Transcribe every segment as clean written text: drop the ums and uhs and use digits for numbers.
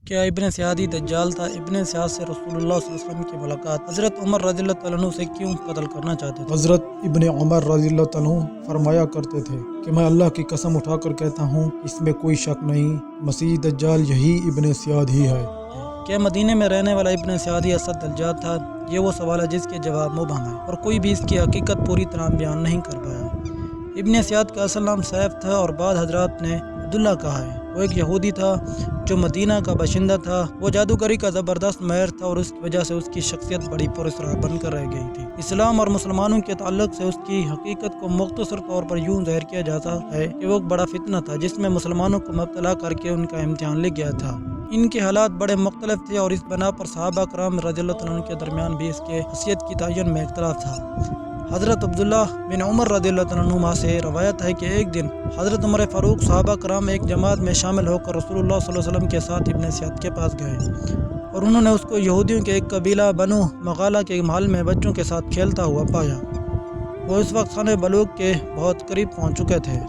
کیا ابن سیاد ہی دجال تھا؟ ابن سیاد سے رسول اللہ صلی اللہ علیہ وسلم کی ملاقات۔ حضرت عمر رضی اللہ تعالیٰ عنہ سے کیوں قتل کرنا چاہتے تھے؟ حضرت ابن عمر رضی اللہ تعالیٰ عنہ فرمایا کرتے تھے کہ میں اللہ کی قسم اٹھا کر کہتا ہوں کہ اس میں کوئی شک نہیں، مسیح دجال یہی ابن سیاد ہی ہے۔ کیا مدینے میں رہنے والا ابن سیاد ہی اسد دجال تھا؟ یہ وہ سوال ہے جس کے جواب مبہم ہے اور کوئی بھی اس کی حقیقت پوری طرح بیان نہیں کر پایا۔ ابن سیاد کا اصل نام سیف تھا اور بعض حضرات نے عبداللہ کہا ہے۔ وہ ایک یہودی تھا جو مدینہ کا باشندہ تھا۔ وہ جادوگری کا زبردست ماہر تھا اور اس کی وجہ سے اس کی شخصیت بڑی پراسرار بن کر رہ گئی تھی۔ اسلام اور مسلمانوں کے تعلق سے اس کی حقیقت کو مختصر طور پر یوں ظاہر کیا جاتا ہے کہ وہ ایک بڑا فتنہ تھا جس میں مسلمانوں کو مبتلا کر کے ان کا امتحان لے گیا تھا۔ ان کے حالات بڑے مختلف تھے اور اس بنا پر صحابہ کرام رضی اللہ تعالیٰ عنہ کے درمیان بھی اس کے حیثیت کی تعین میں اختلاف تھا۔ حضرت عبداللہ بن عمر رضی اللہ تعالیٰ عنہ سے روایت ہے کہ ایک دن حضرت عمر فاروق صحابہ کرام ایک جماعت میں شامل ہو کر رسول اللہ صلی اللہ علیہ وسلم کے ساتھ ابن سیاد کے پاس گئے اور انہوں نے اس کو یہودیوں کے ایک قبیلہ بنو مغالہ کے محل میں بچوں کے ساتھ کھیلتا ہوا پایا۔ وہ اس وقت سن بلوغ کے بہت قریب پہنچ چکے تھے۔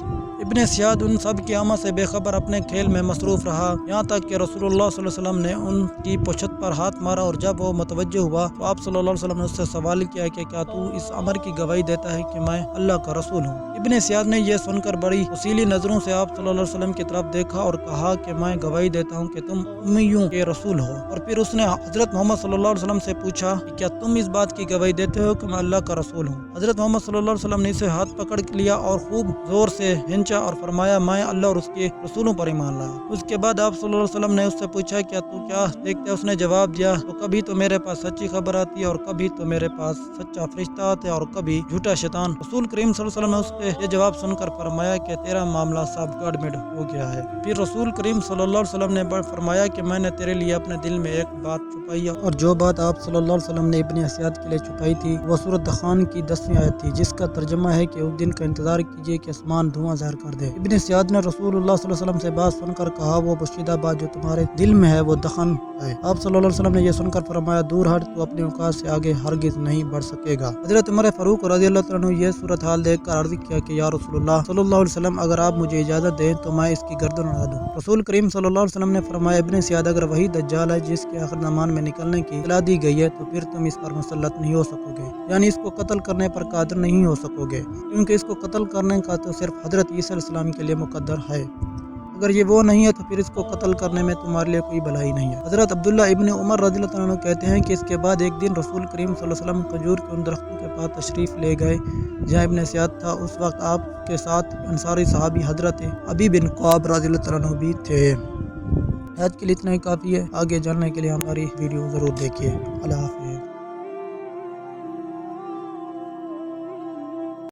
ابن سیاد ان سب کی آمد سے بے خبر اپنے کھیل میں مصروف رہا، یہاں تک کہ رسول اللہ صلی اللہ علیہ وسلم نے ان کی پشت پر ہاتھ مارا اور جب وہ متوجہ ہوا تو آپ صلی اللہ علیہ وسلم نے اس سے سوال کیا کہ کیا تو اس امر کی گواہی دیتا ہے کہ میں اللہ کا رسول ہوں؟ ابن سیاد نے یہ سن کر بڑی وسیلی نظروں سے آپ صلی اللہ علیہ وسلم کی طرف دیکھا اور کہا کہ میں گواہی دیتا ہوں کہ تم امیوں کے رسول ہو۔ اور پھر اس نے حضرت محمد صلی اللہ علیہ وسلم سے پوچھا کہ کیا تم اس بات کی گواہی دیتے ہو کہ میں اللہ کا رسول ہوں؟ حضرت محمد صلی اللہ علیہ وسلم نے اسے ہاتھ پکڑ لیا اور خوب زور سے ہنچا اور فرمایا میں اللہ اور اس کے رسولوں پر ایمان لایا۔ اس کے بعد آپ صلی اللہ علیہ وسلم نے اس سے پوچھا کیا تو کیا دیکھتے؟ اس نے جواب دیا تو کبھی تو میرے پاس سچی خبر آتی ہے اور کبھی تو میرے پاس سچا فرشتہ آتا ہے اور کبھی جھوٹا شیطان۔ رسول کریم صلی اللہ علیہ وسلم نے اس کے یہ جواب سن کر فرمایا کہ تیرا معاملہ صاحب گڑبڑ ہو گیا ہے۔ پھر رسول کریم صلی اللہ علیہ وسلم نے فرمایا کہ میں نے تیرے لیے اپنے دل میں ایک بات چھپائی اور جو بات آپ صلی اللہ علیہ وسلم نے ابن سیاد کے لیے چھپائی تھی وہ سورۃ دخان کی 10ویں آیت تھی جس کا ترجمہ ہے کہ اس دن کا انتظار کیجیے کہ آسمان دھواں ظاہر کر دے۔ ابن سیاد نے رسول اللہ صلی اللہ علیہ وسلم سے بات سن کر کہا وہ پوشیدہ بات جو تمہارے دل میں ہے وہ دخن ہے۔ آپ صلی اللہ علیہ وسلم نے یہ سن کر فرمایا دور ہٹ، تو اپنے اوقات سے آگے ہرگز نہیں بڑھ سکے گا۔ حضرت عمر فاروق رضی اللہ تعالیٰ عنہ یہ صورتحال دیکھ کر عرض کیا کہ یا رسول اللہ صلی اللہ علیہ وسلم اگر آپ مجھے اجازت دیں تو میں اس کی گردن اڑا دوں۔ رسول کریم صلی اللہ علیہ وسلم نے فرمایا ابن سیاد اگر وہی دجال ہے جس کے آخر زمان میں نکلنے کی اطلاع دی گئی ہے تو پھر تم اس پر مسلط نہیں ہو سکو گے، یعنی اس کو قتل کرنے پر قادر نہیں ہو سکو گے، کیونکہ اس کو قتل کرنے کا تو صرف حضرت عیسیٰ علیہ السلام کے لیے مقدر ہے۔ اگر یہ وہ نہیں ہے تو پھر اس کو قتل کرنے میں تمہارے لیے کوئی بھلائی نہیں ہے۔ حضرت عبداللہ ابن عمر رضی اللہ عنہ کہتے ہیں کہ اس کے بعد ایک دن رسول کریم صلی اللہ علیہ وسلم کھجور کے ان درختوں کے پاس تشریف لے گئے جہاں ابن سیاد تھا۔ اس وقت آپ کے ساتھ انصاری صحابی حضرت ابی بن قعب رضی اللہ عنہ بھی تھے۔ آج کے لیے اتنا ہی کافی ہے، آگے جاننے کے لیے ہماری ویڈیو ضرور دیکھیے۔ اللہ حافظ۔